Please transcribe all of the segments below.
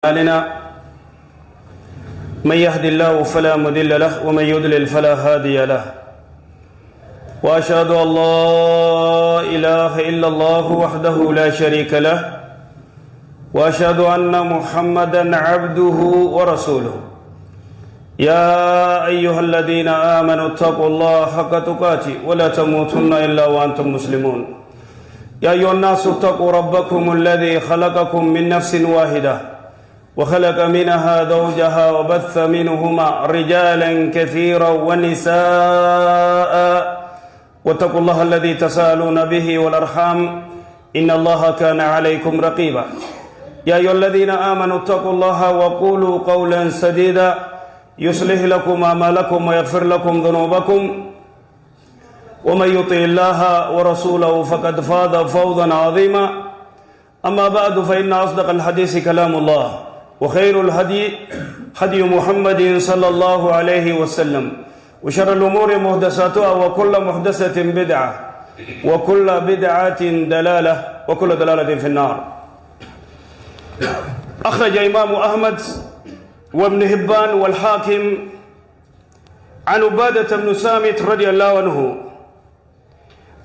أعمالنا من يهد الله فلا مضل له ومن يضلل فلا هادي له وأشهد أن لا إله إلا الله وحده لا شريك له وأشهد أن محمدا عبده ورسوله يا أيها الذين آمنوا اتقوا الله حق تقاته ولا تموتن إلا وأنتم مسلمون يا أيها الناس اتقوا ربكم الذي خلقكم من نفس واحدة وخلق منها زوجها وبث منهما رجالا كثيرا ونساء واتقوا الله الذي تساءلون به والأرحام إن الله كان عليكم رقيبا يا أيها الذين آمنوا اتقوا الله وقولوا قولا سديدا يصلح لكم أعمالكم ويغفر لكم ذنوبكم ومن يطع الله ورسوله فقد فاز فوزا عظيما أما بعد فإن أصدق الحديث كلام الله وخير الهدي هدي محمد صلى الله عليه وسلم وشر الأمور محدثاتها وكل محدثة بدعة وكل بدعة دلالة وكل دلالة في النار. أخرج إمام أحمد وابن حبان والحاكم عن عبادة بن صامت رضي الله عنه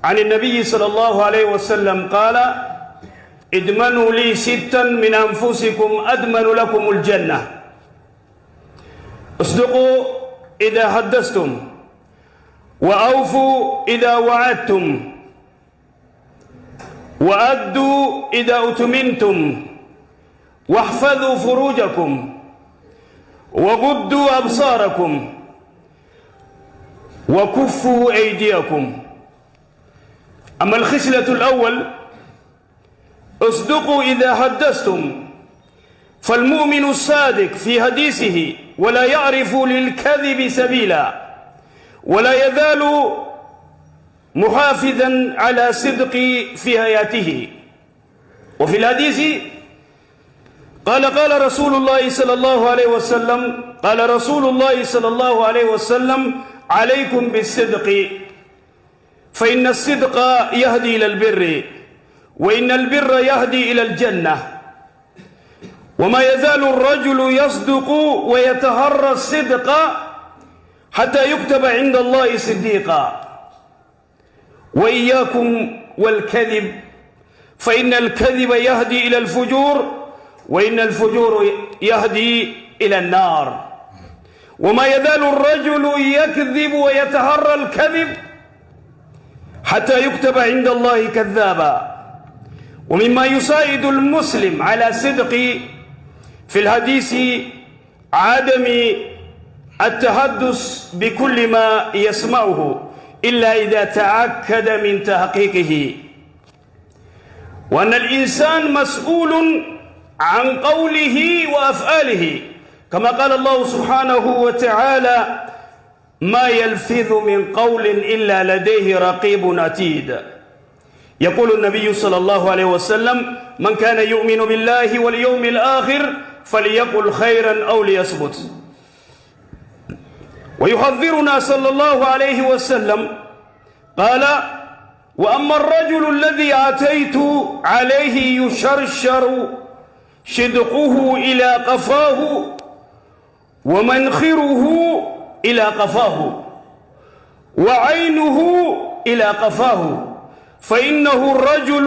عن النبي صلى الله عليه وسلم قال: ادمنوا لي ستا من أنفسكم أدمن لكم الجنة. اصدقوا إذا حدثتم وأوفوا إذا وعدتم وأدوا إذا أؤتمنتم واحفظوا فروجكم وغضوا أبصاركم وكفوا أيديكم. أما الخصلة الأول: اصدقوا إذا حدثتم، فالمؤمن الصادق في حديثه ولا يعرف للكذب سبيلا ولا يزال محافظا على صدق في حياته. وفي الحديث قال رسول الله صلى الله عليه وسلم قال رسول الله صلى الله عليه وسلم: عليكم بالصدق فإن الصدق يهدي إلى البر وإن البر يهدي إلى الجنة. وما يزال الرجل يصدق ويتهرى الصدق حتى يكتب عند الله صديقا. وإياكم والكذب فإن الكذب يهدي إلى الفجور وإن الفجور يهدي إلى النار. وما يزال الرجل يكذب ويتهرى الكذب حتى يكتب عند الله كذابا. ومما يساعد المسلم على صدق في الحديث عدم التحدث بكل ما يسمعه إلا إذا تأكد من تحقيقه، وأن الإنسان مسؤول عن قوله وأفعاله، كما قال الله سبحانه وتعالى: ما يلفظ من قول إلا لديه رقيب عتيد. يقول النبي صلى الله عليه وسلم: من كان يؤمن بالله واليوم الآخر فليقل خيرا أو ليصمت. ويحذرنا صلى الله عليه وسلم قال: وأما الرجل الذي أتيت عليه يشرشر شدقه إلى قفاه ومنخره إلى قفاه وعينه إلى قفاه، فإنه رجل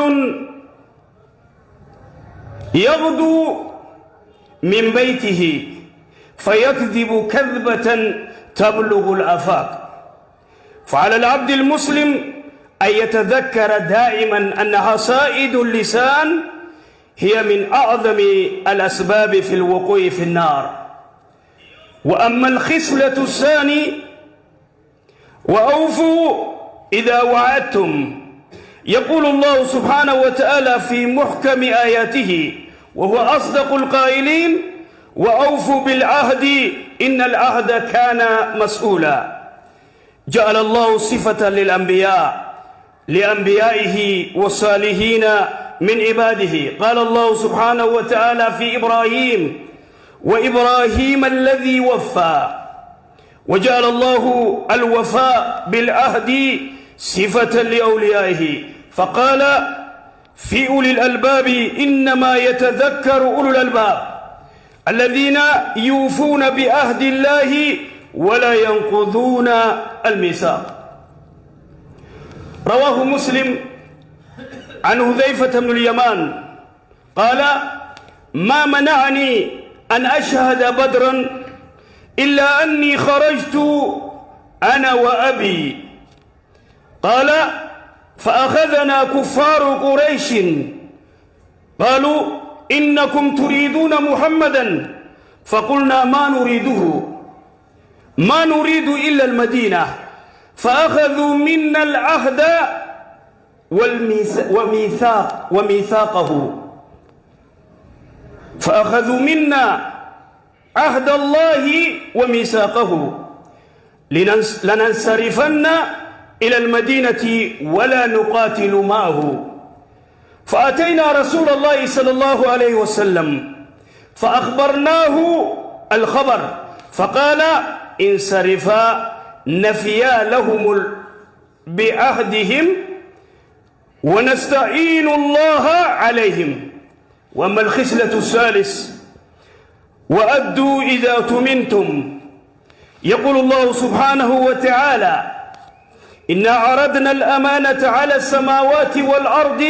يغدو من بيته فيكذب كذبة تبلغ الآفاق. فعلى العبد المسلم أن يتذكر دائما أن حصائد اللسان هي من أعظم الأسباب في الوقوع في النار. وأما الخصلة الثانية: وأوفوا إذا وعدتم. يقول الله سبحانه وتعالى في محكم آياته وهو أصدق القائلين: وأوفوا بالعهد إن العهد كان مسؤولا. جعل الله صفة للأنبياء لأنبيائه والصالحين من عباده. قال الله سبحانه وتعالى في إبراهيم: وإبراهيم الذي وفى. وجعل الله الوفاء بالعهد صفة لأوليائه، فقال: في أولي الألباب إنما يتذكر أولو الألباب. الذين يوفون بعهد الله ولا ينقضون الميثاق. رواه مسلم عن حذيفة بن اليمان قال: ما منعني أن أشهد بدرا إلا أني خرجت أنا وأبي. قال: فأخذنا كفار قريش قالوا: إنكم تريدون محمدا، فقلنا: ما نريد إلا المدينة. فأخذوا منا العهد وميثاقه، فأخذوا منا عهد الله وميثاقه لننصرفن إلى المدينة ولا نقاتل معه. فأتينا رسول الله صلى الله عليه وسلم فأخبرناه الخبر، فقال: انصرفا، نفيا لهم بعهدهم ونستعين الله عليهم. وأما الخصلة الثالث: وأدوا إذا تمنتم. يقول الله سبحانه وتعالى: إنا عرضنا الأمانة على السماوات والأرض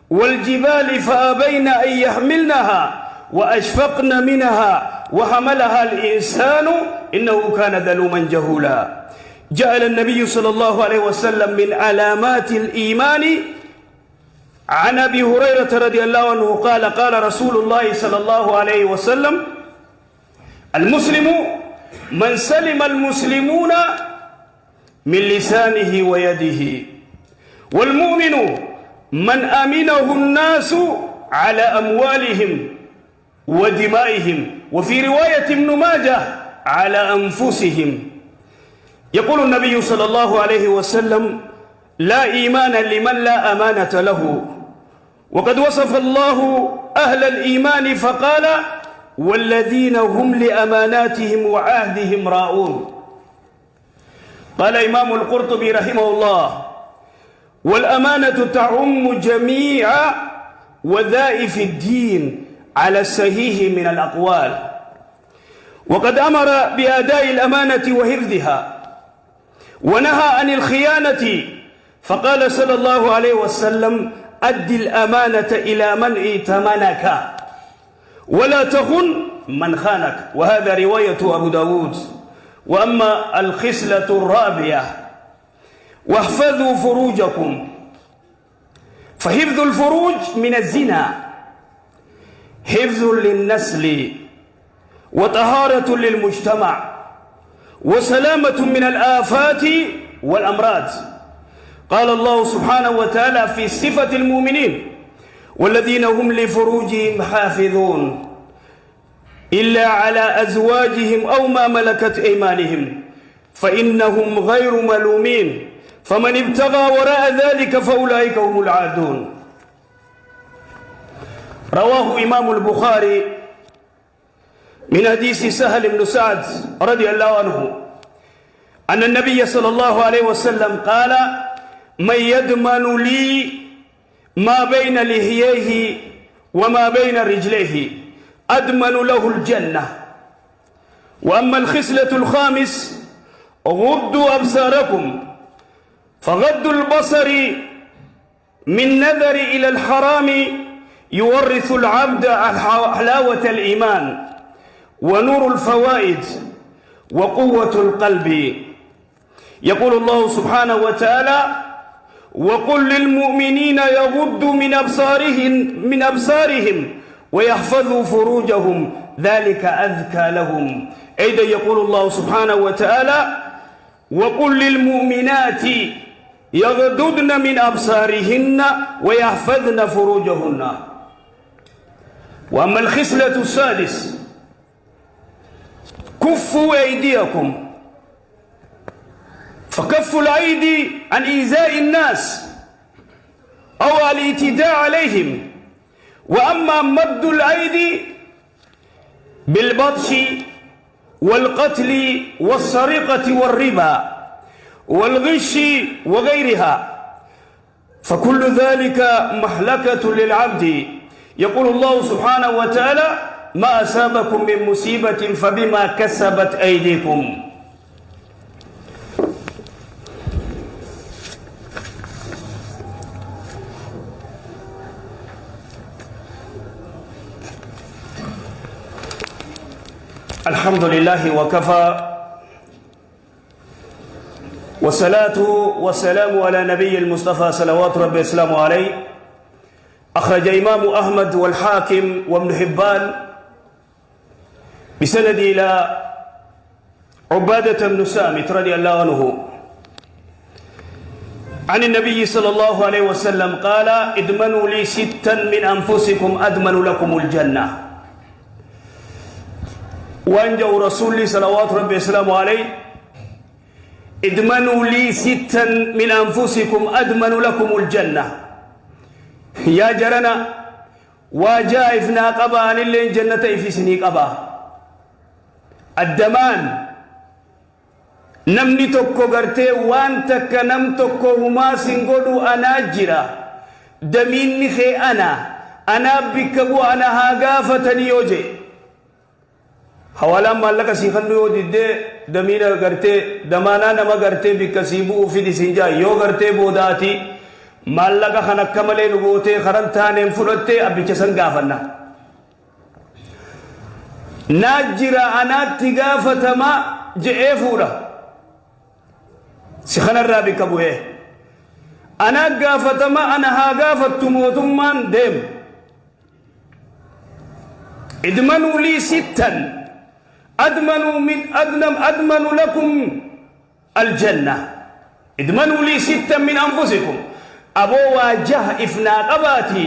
والجبال فأبين أن يحملنها وأشفقن منها وحملها الإنسان إنه كان ظلوما جهولا. جعل النبي صلى الله عليه وسلم من علامات الإيمان عن أبي هريرة رضي الله عنه قال: قال رسول الله صلى الله عليه وسلم: المسلم من سلم المسلمون من لسانه ويده، والمؤمن من أمنه الناس على أموالهم ودمائهم، وفي رواية ابن ماجه على أنفسهم. يقول النبي صلى الله عليه وسلم: لا إيمان لمن لا أمانة له. وقد وصف الله أهل الإيمان فقال: والذين هم لأماناتهم وعهدهم راعون. قال إمام القرطبي رحمه الله: والأمانة تعم جميع وظائف الدين على الصحيح من الأقوال. وقد أمر بأداء الأمانة وحفظها ونهى عن الخيانة، فقال صلى الله عليه وسلم: أد الأمانة إلى من ائتمنك ولا تخن من خانك. وهذا رواية أبو داود. وأما الخصلة الرابعة: واحفظوا فروجكم. فحفظ الفروج من الزنا حفظ للنسل وطهارة للمجتمع وسلامة من الآفات والأمراض. قال الله سبحانه وتعالى في صفة المؤمنين: والذين هم لفروجهم حافظون إلا على أزواجهم أو ما ملكت أيمانهم فإنهم غير ملومين، فمن ابتغى وراء ذلك فأولئك هم العادون. رواه إمام البخاري من حديث سهل بن سعد رضي الله عنه أن النبي صلى الله عليه وسلم قال: من يضمن لي ما بين لحييه وما بين رجليه أضمن له الجنة. وأما الخصلة الخامس: غضوا أبصاركم. فغض البصر من نظر إلى الحرام يورث العبد حلاوة الإيمان ونور الفوائد وقوة القلب. يقول الله سبحانه وتعالى: وقل للمؤمنين يغضوا من أبصارهم ويحفظوا فروجهم ذلك أذكى لهم. أيضا يقول الله سبحانه وتعالى: وقل للمؤمنات يغضضن من أبصارهن ويحفظن فروجهن. وأما الخصلة السادس: كفوا أيديكم. فكف الأيدي عن إيذاء الناس أو الاعتداء عليهم. وأما مد الأيدي بالبطش والقتل والسرقة والربا والغش وغيرها فكل ذلك مهلكة للعبد. يقول الله سبحانه وتعالى: ما أصابكم من مصيبة فبما كسبت أيديكم. الحمد لله وكفى، والصلاة والسلام على نبي المصطفى صلوات ربي وسلامه عليه. أخرج إمام أحمد والحاكم وابن حبان بسند إلى عبادة بن سامت رضي الله عنه عن النبي صلى الله عليه وسلم قال: ادمنوا لي ستا من أنفسكم أدمن لكم الجنة. وأنجوا رسولي صلوات ربي وسلامه عليه: ادمنوا لي ستا من أنفسكم أدمن لكم الجنة. يا جرنا واجائفنا قبا عن اللي جنة في سنيك أبا الدمان نمني تكو غرتي وانتك نم تكو هما سنقودو أنا جرا دمين نخي أنا بكبو أنا هاقافتني يوجي حوالا مالك سيخنو يودي دي دمين غرتي دمانا نما غرتي بكسيبو في دي سنجا يو غرتي بوداتي مالك خنك كمالي نغوتي خرنتاني فلوتي أبي چسن غافنا ناجرا أنا تغافتما جئفورا سخن الرابي كبوه أنا غافتما أنا ها غافت موتمان ديم. ادمنوا لي ستا أدمن لكم الجنة. ادمنوا لي ستا من أنفسكم أبو واجه إفناق أباتي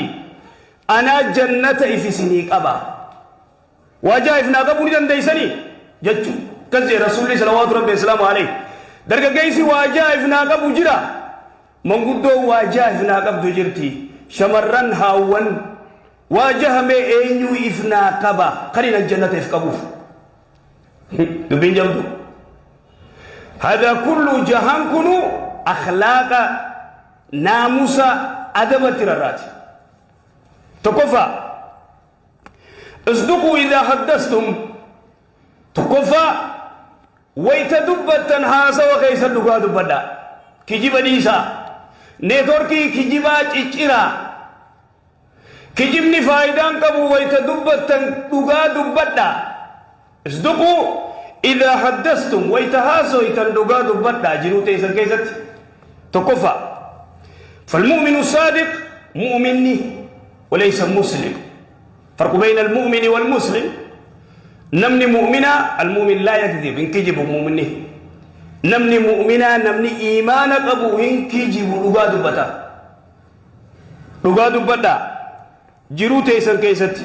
أنا جنة إفسنيك أبا واجه إفناق أبو ندن ديسني جدو كذي رسول الله صلى الله عليه وسلم عليه درجة جيسي واجه إفناق أبو جرا من قدو واجه إفناق أبو جرتي شمرن هاون واجه مي أينيو إفناق أبا قرين الجنة إفكابوف دبين جلدو. هذا كل جهان كنو أخلاق ناموسا أدب ترارات تكفى. اصدقوا إذا حدثتم تكفى ويتدبت هاسا وخيسا دقا دبدا كجيب ديسا نيتوركي كجيبا چچرا كجيبني فايدان كبو ويتدبت دقا دبدا. اصدقوا إذا حدثتم ويتهاسوا يتندقا دبدا جنو تيسا كيست تكفى. فالمؤمن الصادق مؤمني وليس مسلم. فرق بين المؤمن والمسلم نمني مؤمنا المؤمن لا يكذب إن كجب مؤمنه نمني مؤمنا نمني إيمانك أبو إن كجب لغاد بدا جرو تيسن كيست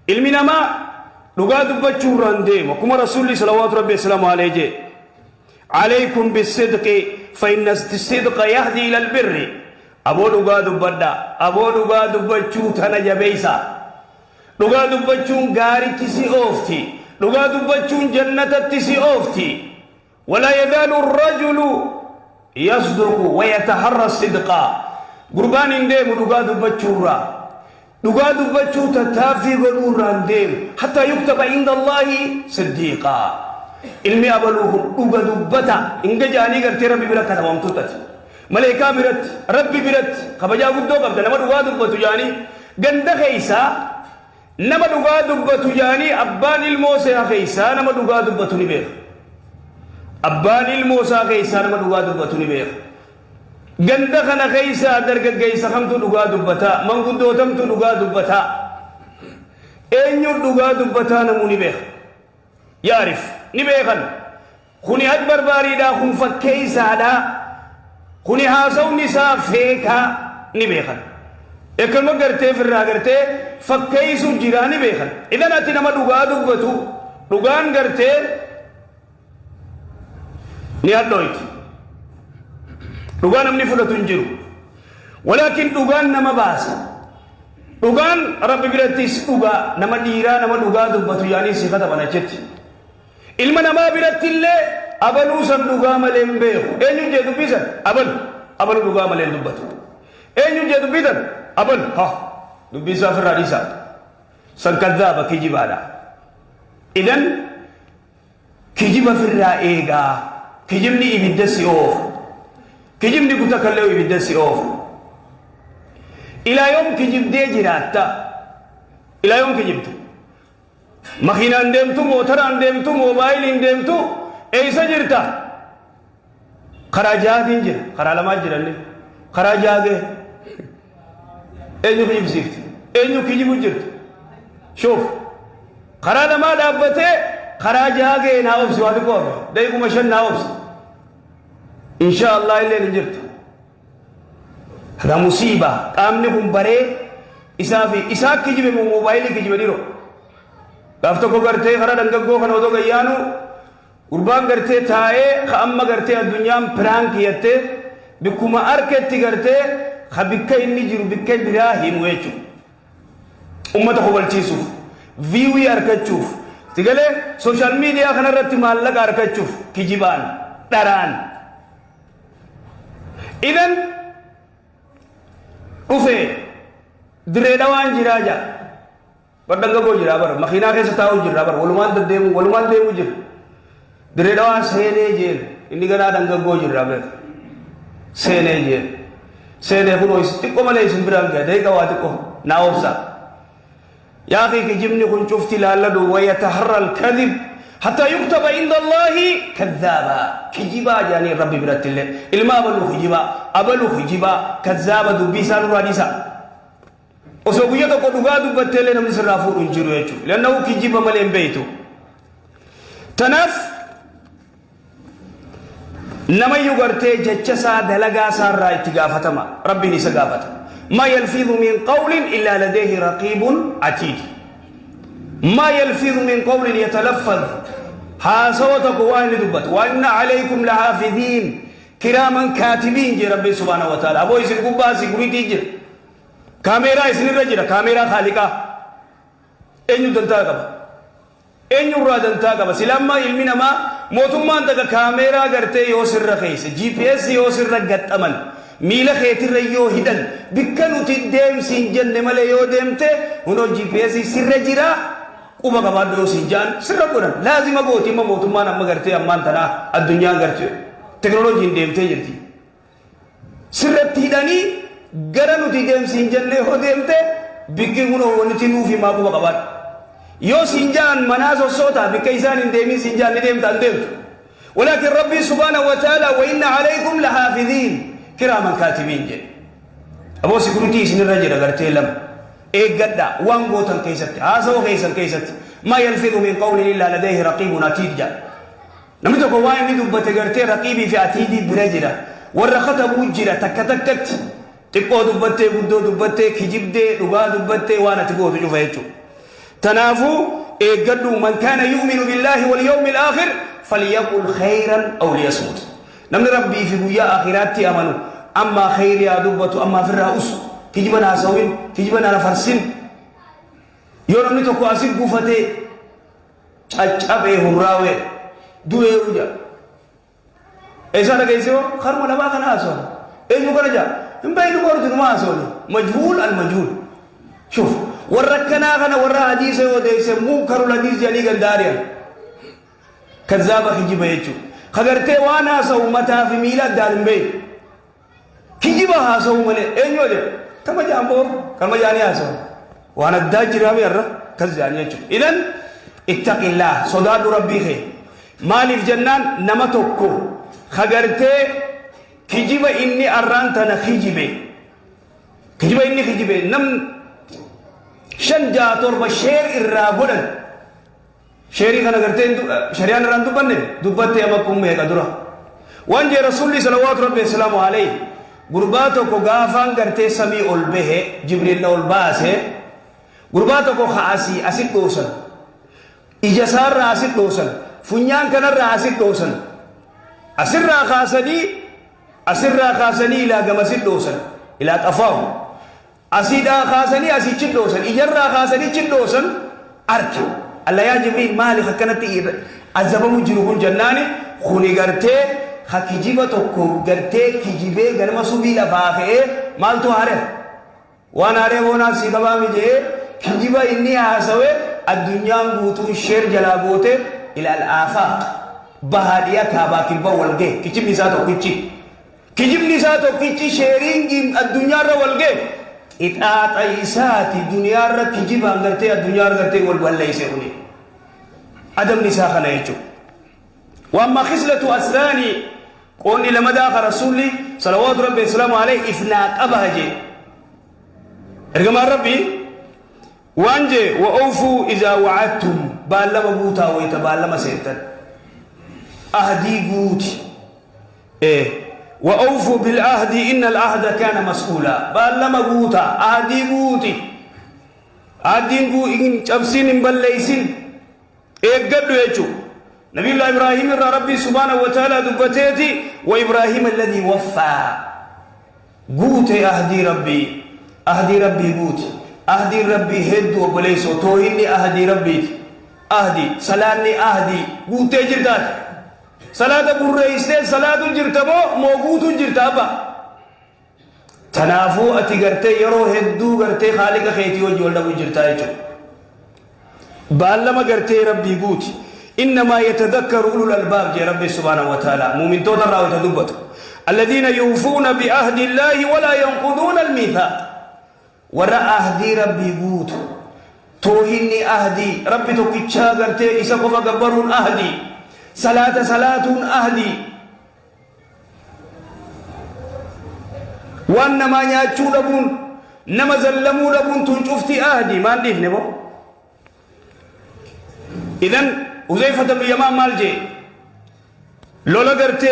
علمنا ما لغاد بچوران دي وكما رسول الله صلى الله عليه وسلم عليه عليكم بالصدق فإن الصدق يهدي إلى البر. أبو لغا دبدا أبو لغا دبچو تنا جبيسا لغا دبچو غاري تسي أوفتي لغا دبچو جنة تسي أوفتي. ولا يزال الرجل يصدق ويتحرى الصدق قربان انديم لغا دبچو را لغا دبچو تتافي غروران ديم حتى يكتب عند الله صديقا. علمي أبلوه لغا دبتا إنجا جاني غرتي ربي بلا كتبام توتت ملائكة برت ربي برت خبجا قدو قبل نما دغا دبتو جاني غند خيسا نما دغا دبتو جاني أبان الموسى خيسا نما دغا دبتو نبير أبان الموسى خيسا نما دغا دبتو نبير غند خنا خيسا درغ خيسا خمتو دغا دبتا من قدو تمتو دغا دبتا أينو دغا دبتا نمو نبير يعرف نبيخن خوني أكبر باريدا خون فكيسا دا خوني هاسو نساء فيكا نبيخن اكل ما قرتي في الراغرتي فكيسو جيراني بيخن إذا ناتي نما دوغا دوغتو دوغان قرتي نياد دويت دوغان امني فلتون جيرو ولكن دوغان نما باس دوغان ربي برتيس دوغا نما ديرا نما دوغا دوغتو يعني سيخة بنا جت ilma namaa biratti illee abaluu san dhugaa malee hin beeku. Eenyuun jee dubbisan abalu dhugaa malee hin dubbatu. Eenyuun jee dubbisan abalu dubbisaa ofirraa dhiisaa. san kadhaaba kijibaadha. Idan kijiba firraa eegaa kijibni ibidda si oofu kijibni kutakallee ibidda si oofu ilaa yoom kijibdee jiraatta ilaa yoom kijibtu makiinaan deemtu mootaraan deemtu moobaayiliin deemtu eeysa jirta karaa jaatiin jira karaa lamaa jiranne karaa jaagee eenyu kijibsiifti eenyu kijibu jirtu shoof karaa lamaa dhaabbatee karaa jaagee naa obsi waa xiqqoo hafe daqiiquma 5 naa obsi insha Allah illee ni jirtu hada musiiba qaamni kun baree isaa kijibe moobaayilii kijibe dhiro gaaf tokko gartee karaa dangaggoo kana odoo gayyaanu gurbaan gartee taa'ee ka amma gartee addunyaan piraank yattee bikkuma arketti gartee ka bikka inni jiru bikka biraa himu jechuudha ummata hubalchiisuuf viiwii argachuuf tigalee sooshaal miidiyaa kanarratti maallaqa argachuuf kijibaan dharaan idan dhufe direedha waan jiraa jaa badangagoo jiraa bara makiinaa keessa taa'uu jiraa bara walumaan deemu jira direedha waan seenee jeen inni ganaa dangagoo jiraa beeka seenee jeen seenee kunoo xiqqoo malee isin biraan gahe daqiiqa waa xiqqoo naa obsaa يا أخي كجبني كن شفت لالدو ويتحرى الكذب حتى يكتب عند الله كذابا كجبا يعني ربي برات الله إلما أبلو كجبا كذابا دبيسا نراديسا وسوكي يتوقع دقادو بتلين من سرافور انجرو يجو لأنه كجبا ملين بيتو تنف نما يغرتي جتشسا دلقاسا راي تقافتما ربي نسا قافتما ما يلفظ من قول إلا لديه رقيب عتيد ما يلفظ من قول يتلفظ حاسوتك وان دبت وإن عليكم لحافظين كراما كاتبين جي ربي سبحانه وتعالى أبو يسن قبا سيكوريتي جي كاميرا يسن الرجل كاميرا خالقا أين يدنتاقب أين يرادنتاقب سلما علمنا ما موتمان تك كاميرا غرتي يوسر رخيس GPS يوسر رقت أمن ميلا خيتر يو هدن بكنو تدم سنجن ملا يو دمته هنو GPS سر جرا وما كمان دو سنجان سر كورن لازم أقول ما موتمان أما غرتي أمان تنا الدنيا غرتي تكنولوجي دمته جرتي سر تيداني غرانو تدم سنجن له دمته بكنو ونتينو في ما كوما كمان يو سنجان منازو صوتا بكيسان دمي سنجان ندم تندم ولكن ربي سبحانه وتعالى وإن عليكم لحافظين كراما كاتبين جي أبو سيكوريتي سن الرجل أغرتي لم إيقادا وان قوتا كيست هذا كيسا كيست ما يلفظ من قول إلا لديه رقيب عتيد جا نمتك واي من دبت غرتي رقيبي في عتيدي برجلة ورخت بوجرة تكتكت تقو دبت بدو دبت كجيب دي لغا دبت وانا تقو تجوف يجو تنافو إيقادو من كان يؤمن بالله واليوم الآخر فليقل خيرا أو ليصمت نمن ربي في بويا آخراتي أمنوا أما خير يا دبتو أما في الرأس كجبنا سوين كجبنا فرسين يوم نتوكو أسيب قفتي أجابه هراوي دوه وجا إيسا نكيسيو خرم لما كان أسول إيجو كرجا هم بينو قرد ما أسول مجهول المجهول شوف وركنا كنا ورا حديثه وديسه مو كرو الحديث يعني قنداريا كذابة كجبه يجو خبرتي وانا سو متى في ميلاد دالمبي كجبها سو ملي اينو دي كما جامبو كما جاني اسو وانا داجرا ميرا كزاني يجو اذن اتق الله صداد ربي خي مال الجنان نمتوكو خبرتي كجبه اني ارانتنا كجبه اني كجبه نم شنجا تربه شير الرابودن شيري كان غرتين شريان ران دبنه دبته امكم ميغا درا وانجي رسول الله صلى الله عليه وسلم عليه غرباتو كو غافان غرتي سمي اول به جبريل اول باسه غرباتو كو خاسي اسيد دوسن اجسار اسيد دوسن فنيان كان اسيد دوسن اسر خاسني الى غمسيد دوسن الى قفاو اسيد خاسني اسيد دوسن اجر خاسني دوسن اركي الله يا جبريل مالك كانت عذاب مجرون جناني خوني غرتي خكيجيبه توكو غرتي كيجيبه غرما سوبي لفاخه مال تو هاره وانا ره ونا سيدبا ميجي كجبا إني هاسوي الدنيا بوتون شير جلابوته إلى الآفاق بهادية كاباك البول جه كجب نساتو كجي شيرين الدنيا والجه إتآت إيسات الدنيا كجب أنغرتي الدنيا أنغرتي والولا يسيروني أدم نساخنا يجو وأما خصلة الثاني قولني لما داخل رسولي صلوات ربي السلام عليه إفناك أبهجي إرقم ربي وانجي وأوفوا إذا وعدتم بالما بوتا ويتبالما سيتن أهدي قوت إيه وأوفوا بالعهد إن العهد كان مسؤولا بالما بوتا أهدي قوتي أهدي قوت إن تبسين بليسين إيه قدو يجو نبي الله إبراهيم ربي سبحانه وتعالى دبتيتي وإبراهيم الذي وفى قوت أهدي ربي قوت أهدي ربي هد وبليسو توهني أهدي ربي أهدي سلاني أهدي قوت جردات صلاة برئيسة صلاة جرتبو موجود جرتابا تنافو أتيغرتي يرو هدو غرتي خالق خيتي وجول دبو جرتايجو بالما غرتي ربي قوت إنما يتذكر أولو الألباب جي ربي سبحانه وتعالى مؤمن تودا راو تدبت الذين يوفون بعهد الله ولا ينقضون الميثاق وراء أهدي ربي قوت توهني أهدي ربي توكيتشا غرتي إساقو فقبرون أهدي صلاة أهدي وأنما نياتشو لبون نما زلمو لبون تنشفتي أهدي ما نديف نبو إذن حذيفة بن يمان مالجي لولا قرتي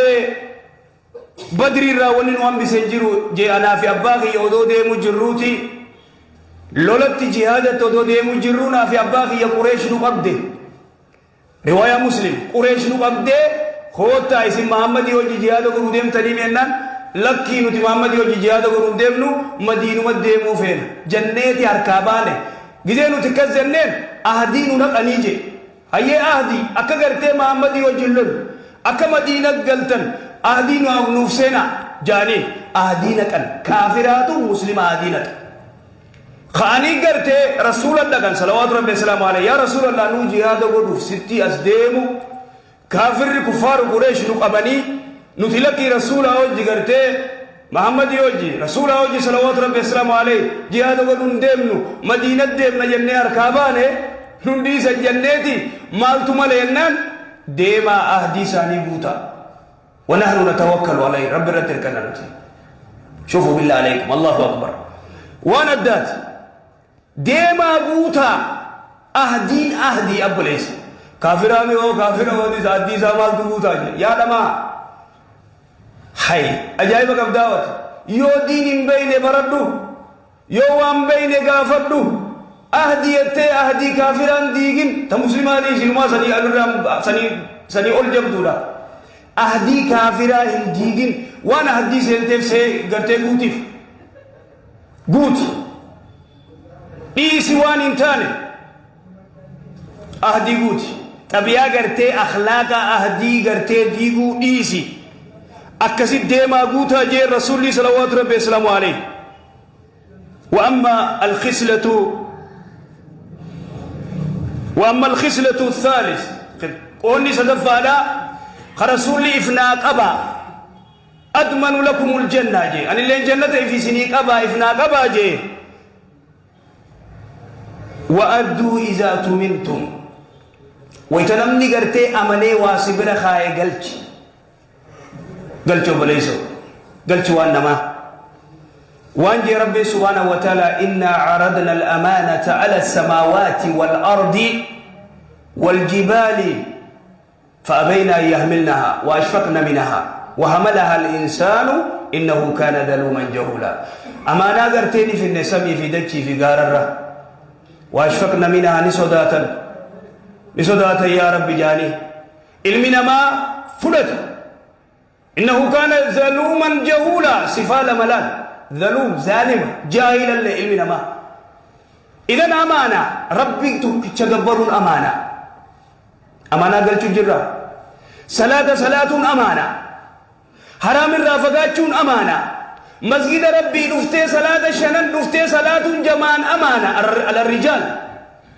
بدري راولين وان بسنجرو جي أنا في أباغي يودو دي مجروتي لولا تجهادة تودو دي مجرونا في أباغي يا قريش نقبدي رواية مسلم قريش نقبدي خوتا اسم محمد يوجي جهادة قروديم تنيمينان لكي نتي محمد يوجي جهادة قروديم نو مدينو مديمو فين جنيتي أركاباني جزينو تكز جنين أهدينو نق أنيجي هيا أهدي أكا قرتي محمد يوجي اللون أكا مدينة قلتن أهدينو أغنوف سينا جاني أهدينك كافراتو مسلم أهدينك خاني قرتي رسول الله كان صلوات ربي السلام عليه يا رسول الله نو جهاد قدوف ستي أسديمو كافر كفار قريش نقبني نتلقي رسول أوجي قرتي محمد يوجي رسول أوجي صلوات ربي السلام عليه جهاد قدون ديمنو مدينة ديمنا جنة أركاباني ننديس الجنة مالتو ملينان ديما أهدي ساني بوتا ونحن نتوكل عليه رب رتركنا نتي شوفوا بالله عليكم الله أكبر وانا الدات ديما بوتا أهدي أبو ليس كافرامي هو كافرامي وديس أهدي سامال بوتا يا دما حي أجايب كبداوت يو دين بين بردو يو وام بين غافردو أهدي كافران ديجين تمسلماني سلما سني ألرام سني أول جبدولا أهدي كافران ديجين وانا أهدي سنتف سي غرتي بوتيف بوت إيسي وان انتاني أهدي بوت تبيا غرتي أخلاقا أهدي غرتي ديجو إيسي أكسد ديما بوتا جي رسول الله صلوات ربي السلام عليه وأما الخصلة الثالث قولني صدفة لا رسول الله إفناك أبا أضمن لكم الجنة جي أن اللي الجنة في سنيك أبا إفناك أبا جي وأدوا إذا تمنتم ويتنمني قرتي أمني واسبر خاي قلت بليسو قلت وانما وانجي ربي سبحانه وتعالى إنا عرضنا الأمانة على السماوات والأرض والجبال فأبينا أن يحملنها وأشفقن منها وحملها الإنسان إنه كان ظلوما جهولا أمانة قرتيني في النسمي في دجي في قاررة وأشفقن منها نسوداتا يا رب جاني علمنا ما فلت إنه كان ظلوما جهولا سفال ملال ظلوم ظالم جاهلا لعلمنا ما إذن أمانة ربي تجبرون أمانة قلت جرا صلاة أمانة حرام الرافقاتون أمانة مسجد ربي نفتي صلاة الشنن نفتي صلاة جمان أمانة على الرجال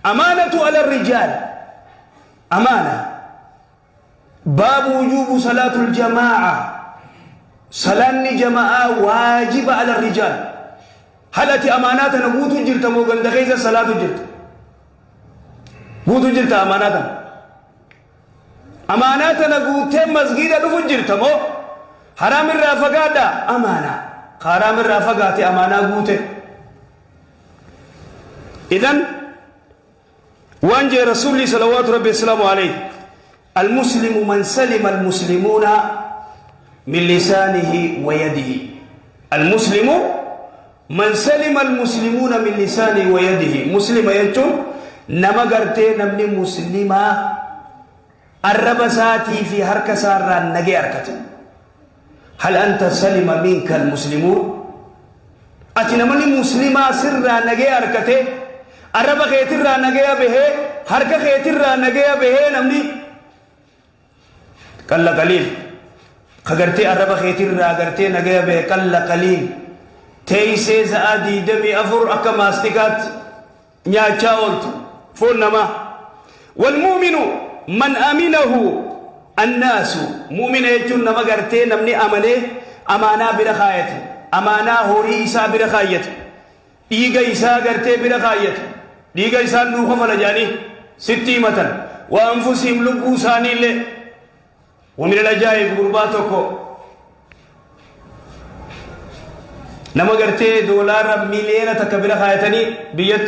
أمانة على الرجال أمانة باب وجوب صلاة الجماعة صلاة جماعة واجب على الرجال هل أتي أمانات نبوت جرت موغن دخيز صلاة جرت بوت جرت أمانات نبوت مسجد دفو جرت مو حرام الرافقات أمانة حرام الرافقات أمانة بوت إذن وانجي رسول صلوات ربي السلام عليه المسلم من سلم المسلمون من لسانه ويده المسلم من سلم المسلمون من لسانه ويده مسلم يجون نما غرتي نمني مسلمة الربساتي في حركة سارة نجي حركة هل أنت سلم منك المسلمون أتنمني مسلمة سرة نجي حركة الرب خيتر نجي به حركة خيتر نجي به نمني كلا قليل خغرتي الرب خيتر غرتي نجي به كلا قليل تيسي زادي دمي أفر أكما استقات نياچا ولت فونما والمؤمن من أمنه الناس مؤمن يجون نما غرتي نمني أمنه أمانة برخايته أمانة هوري إسا برخايته ديغا إسا غرتي برخايته ديغا إسا نوخ فلجاني ستي مثلا وأنفسهم لبو ثاني اللي ومن الأجائب غرباتكو نما غرتي دولار مليون تكبر خايتني بيت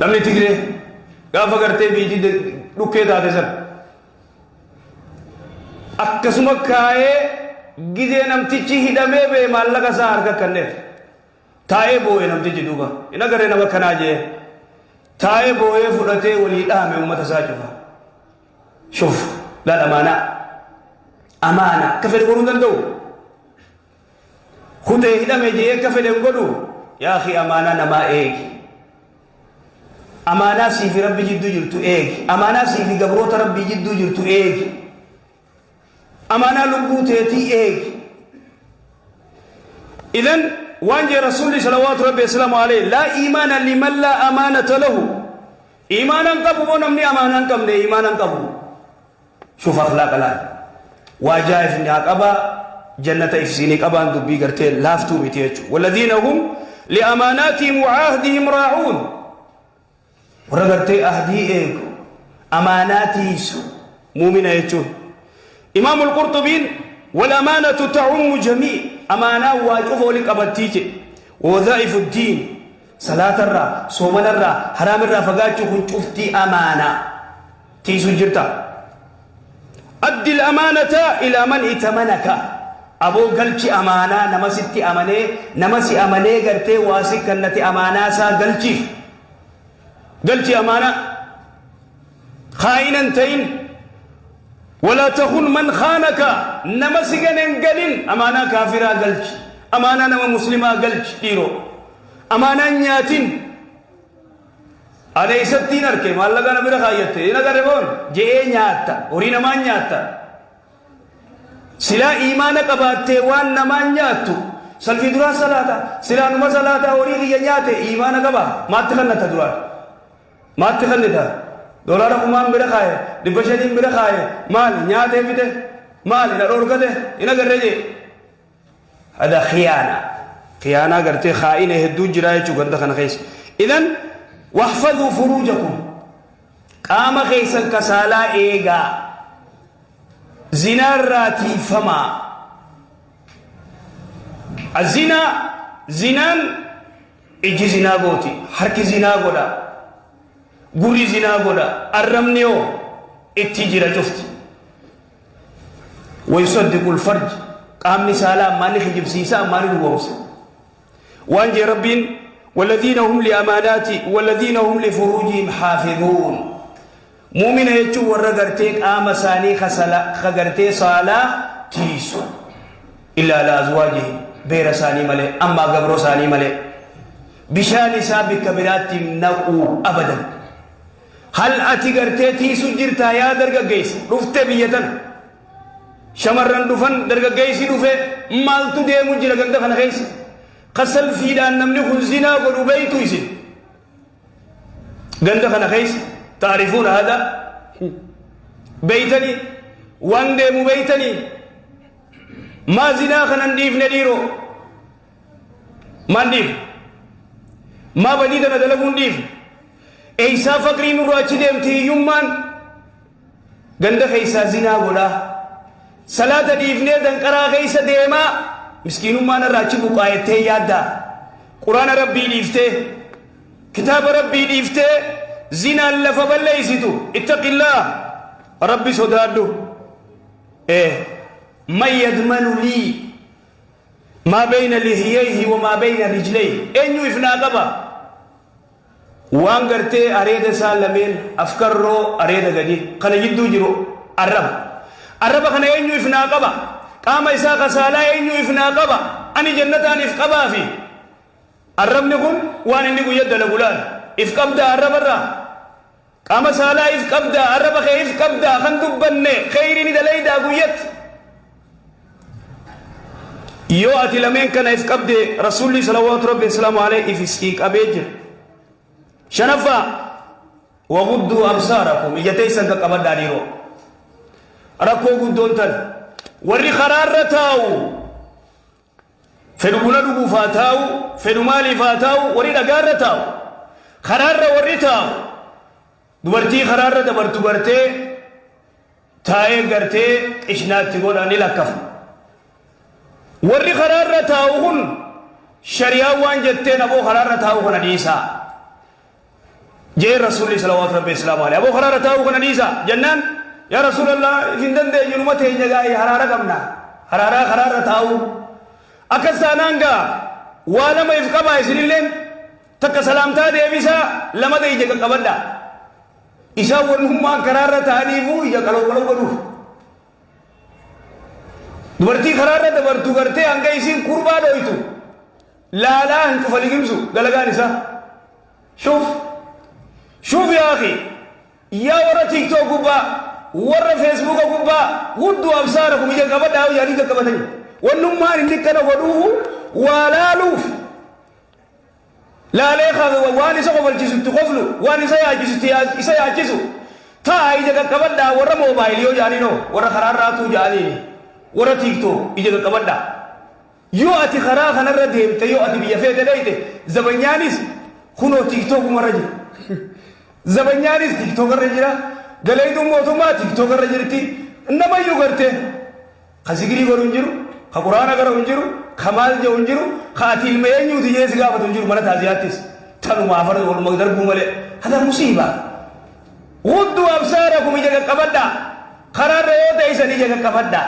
نمني تجري غافا غرتي بيجي دوكي داده سر اكسما كاي گيجي نمتيچي هدمه به مالك سار کا کنه تاي بوئے نمتيچي دوبا انا گره نما کھناجه تاي بوئے فدته وليدا مي امه تساجفا شوف لا الامانه امانه كفر ورندن دو خده هدمه جه كفر غدو يا اخي امانه نما ايك أمانة في ربي جدو جرتو إيك أمانة في قبروت ربي جدو جرتو إيك أمانة لبوتيتي إيك إذن وانجي رسول صلوات ربي السلام عليه لا إيمان لمن لا أمانة له إيمانا قبو نمني أمانا قبو إيمانا قبو شوف أخلاق الآن واجائف نعقبا جنة إفسيني قبان دبي قرتين لافتو متيجو والذين هم لأماناتهم وعهدهم راعون ورغرتي أهدي إيكو أماناتي سو مؤمنة يجون إمام القرطبي والأمانة تعم جميع أمانة واجب ولك أبتيجي ووظائف الدين صلاة الرا صوم الرا حرام الرا فقاتشو كنت أفتي أمانة تيسو جرتا أدي الأمانة إلى من ائتمنك أبو قلتي أمانة نمسيتي أمانة نمسي أمانة قرتي واسك كنتي أمانة سا قلتي قلتي أمانة خائنا تين ولا تخن من خانك نمسجن قلن أمانة كافرة قلت أمانة نما مسلمة قلت ديرو أمانة نياتين أنا يسبتين أركي ما الله كان برخايته إنا كربون جيه نياتا ورينا ما نياتا سلا إيمانك أباتة وان نما نياتو سلفي درا صلاة سلا نما صلاة ورينا نياته إيمانك أبا ما تخلنا تدرا ما تخلنا دولار كمان برخاية دبشرين برخاية مال نياته فيته مال إن أوركده إنا كرجة هذا خيانة قرتي خائنة هدو جراي شو قرده خنا خيس إذن واحفظوا فروجكم قام خيسا كسالا إيغا زنا راتي فما الزنا زنان إجي زنا قوتي حركي زنا قولا غوري زنا قولا الرمنيو اتجرى جفتي ويصدق الفرج قام نسالا مالك جبسيسا مالك ووسا وانجي ربين والذين هم لأماناتي والذين هم لفروجهم حافظون مؤمن يجو ورغرتيك آمساني خغرتي صالة تيسو إلا على أزواجهم بير ساني ملي أما قبرو ساني ملي بشان سابق كبيرات نقو أبدا هل أتي غرتي تيسو جرتا يا درغ قيس رفت بيتن shamarran dhufan dargaggeessi dhufe maaltu deemu jira ganda kana keessa qasal fiidhaan namni kun zinaa godhu beeytu isin ganda kana keessa taarifuuna hada beeytanii waan deemu beeytanii maa zinaa kanan dhiifne dhiiroo maan dhiifne maa badii tana dalaguun dhiifne eeysaa faqrii nurra achi deemti hiyyummaan ganda keeysaa zinaa godhaa salaata dhiifnee danqaraa keeysa deemaa miskiinummaan irraa achi buqaayettee yaaddaa quraana rabbii dhiiftee kitaaba rabbii dhiiftee zinaan lafa balleeysitu ittaqillaa rabbi sodaadhu man yadmanu lii maa bayna lihiyayhi wa maa bayna rijlayhi eenyu ifnaa qaba waan gartee areeda isaa lameen afkarroo areeda gadi kana jidduu jiru arraba kana eenyu ifnaa qaba qaama isaa kasaalaa eenyu ifnaa qaba ani jannataan if qabaa fi arrabni kun waan inni guyya dalagulaan if qabda arrabarraa qaama saalaa if qabda arraba kee if qabda kan dubbanne kheyrini dalaydaa guyyatti yoo ati lameen kana if qabde rasuulli salawaatu rabbi wasalaamu alayhi if isii qabee jira shanaffaa wagudduu absaarakum ija teeysan ka qabadhaa dhiiroo rakkoo guddoon tan warri karaarra taa'u fedhu buna dhuguuf haa taa'u fedhu maaliif haa taa'u warri dhagaarra taa'u karaarra warri taa'u dubartii karaarra dabartu gartee taa'ee gartee qishnaatti godhan ni lakkafa warri karaarra taa'u kun shari'aa waan jetteen aboo karaarra taa'u kana dhiisaa jee rasuulli salawaatu rabbi islaamu alayhi aboo karaarra taa'u kana dhiisaa jennaan yaa rasuulallah ifin dandeenyu numa teenya gaa'ee haraara qabna haraaraa karaarra taa'u akkas taanaan gaa waa lama if qabaa isinilleen takka salaamtaa deebisaa lama ija qaqqabadha isaa wannummaan karaarra ta'aniifuu ija qaloo godhuuf dubartii karaarra dabartu gartee hanga isiin kurbaa dhoytu laalaa hin cufa ligimsu dalagaan isaa shuuf yaa akhi yaa warra tiiktook gubbaa warra feesbuuka gubbaa hudduu absaarakum ija qabadhaa yaadii qaqqabatanii wannummaan inni kana godhuufu waa laaluuf laalee waan isa qofalchisutti qoflu waan isa yaachisu taa ija qaqqabadhaa warra moobaayilii jaaniinoo warra karaarraatuu jaaniini warra tiiktook ija qaqqabadhaa yoo ati karaa kanarra deemte yoo ati biyya feete dhayte zabanyaanis kunoo tiiktookumarra jira zabanyaanis tiiktookarra jira galeeyduun mootummaa tiiktookarra jirti namayyuu garte ka zikirii godhu hin jiru ka quraana gara hin jiru ka maal jedhu hin jiru ka ati ilma eenyuuti jeesi gaafatu hin jiru mana taaziyaattis tanumaa farda waluma darbuu malee hada musiibaa hudduu absaarakum ija qaqqabadhaa karaarra yoo ta'isan ija qaqqabadhaa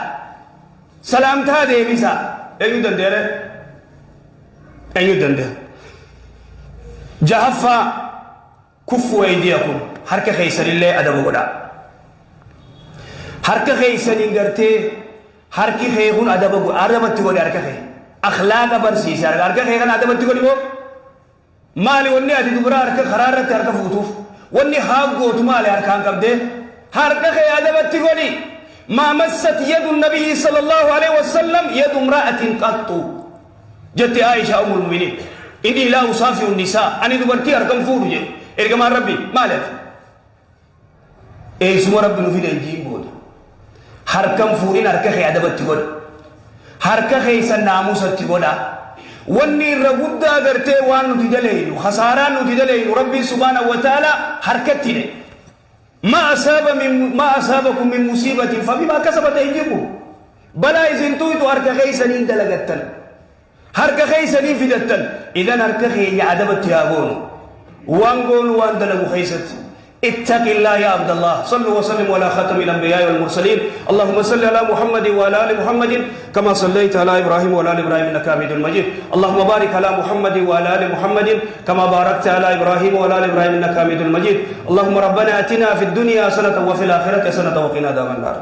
salaamtaa deebisaa eenyu dandeere jahaffaa kuffu aydiyakum harka keeysanillee adabu godhaa harka keeysanii gartee harki kee kun adabatti godhe harka kee akhlaaqa barsiise harka kee kana adabatti godhi moo maali wanni ati dubara harka karaa irratti harka fuutuuf wanni haaggootu maali harkaan qabdee harka kee adabatti godhi ما مست يد النبي صلى الله عليه وسلم يد امرأة قط جت عائشة أم المؤمنين إني لا أصافي النساء أنا دبرتي أركم فورجي إرجع ربي مالك إيه اسم ربي نفيد الجيم بود هركم فورين هركه أدبت تقول هركه سناموس تقولا واني رغودا غرتي وان نتدلين خساران نتدلين ربي سبحانه وتعالى حركتني ما أصابكم من مصيبة فبما كسبت أيديكم بلا إذن تويتو هركه سنين دلغتن هركه سنين فدتن إذن هركه يعدبت يابون وانقول وان دلغو خيست اتق الله يا عبد الله صلوا وسلموا على خاتم الانبياء والمرسلين اللهم صل على محمد وعلى ال محمد كما صليت على ابراهيم وعلى ال ابراهيم انك حميد مجيد اللهم بارك على محمد وعلى ال محمد كما باركت على ابراهيم وعلى ال ابراهيم انك حميد مجيد اللهم ربنا اتنا في الدنيا حسنه وفي الاخره حسنه وقنا عذاب النار